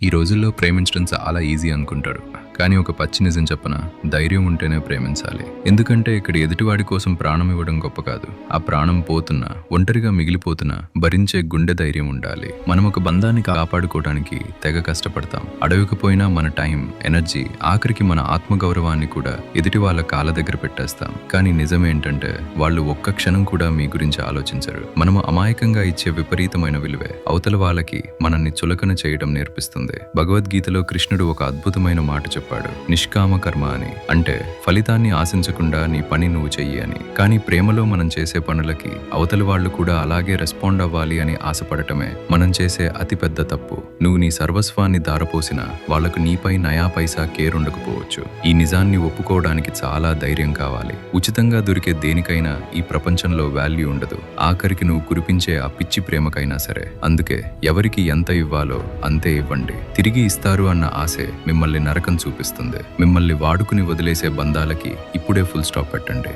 ఈ రోజుల్లో ప్రేమించడం చాలా ఈజీ అనుకుంటారు. కానీ ఒక పచ్చి నిజం చెప్పనా, ధైర్యం ఉంటేనే ప్రేమించాలి. ఎందుకంటే ఇక్కడ ఎదుటివాడి కోసం ప్రాణం ఇవ్వడం గొప్ప కాదు. ఆ ప్రాణం పోతున్నా, ఒంటరిగా మిగిలిపోతున్నా భరించే గుండె ధైర్యం ఉండాలి. మనం ఒక బంధాన్ని కాపాడుకోవడానికి తెగ కష్టపడతాం. అడవికి పోయినా మన టైం, ఎనర్జీ, ఆఖరికి మన ఆత్మగౌరవాన్ని కూడా ఎదుటి వాళ్ళ కాళ్ళ దగ్గర పెట్టేస్తాం. కానీ నిజమేంటంటే వాళ్ళు ఒక్క క్షణం కూడా మీ గురించి ఆలోచించరు. మనము అమాయకంగా ఇచ్చే విపరీతమైన విలువే అవతల వాళ్ళకి మనల్ని చులకన చేయడం నేర్పిస్తుంది. భగవద్గీతలో కృష్ణుడు ఒక అద్భుతమైన మాట చెప్పాడు, నిష్కామ కర్మ అని. అంటే ఫలితాన్ని ఆశించకుండా నీ పని నువ్వు చెయ్యి అని. కానీ ప్రేమలో మనం చేసే పనులకి అవతలి వాళ్ళు కూడా అలాగే రెస్పాండ్ అవ్వాలి అని ఆశపడటమే మనం చేసే అతిపెద్ద తప్పు. నువ్వు నీ సర్వస్వాన్ని దారపోసినా వాళ్లకు నీపై నయా పైసా కేర్ ఉండకపోవచ్చు. ఈ నిజాన్ని ఒప్పుకోవడానికి చాలా ధైర్యం కావాలి. ఉచితంగా దొరికే దేనికైనా ఈ ప్రపంచంలో వాల్యూ ఉండదు. ఆఖరికి నువ్వు కురిపించే ఆ పిచ్చి ప్రేమకైనా సరే. అందుకే ఎవరికి ఎంత ఇవ్వాలో అంతే ఇవ్వండి. తిరిగి ఇస్తారు అన్న ఆశే మిమ్మల్ని నరకం చూపిస్తుంది. మిమ్మల్ని వాడుకుని వదిలేసే బంధాలకి ఇప్పుడే ఫుల్ స్టాప్ పెట్టండి.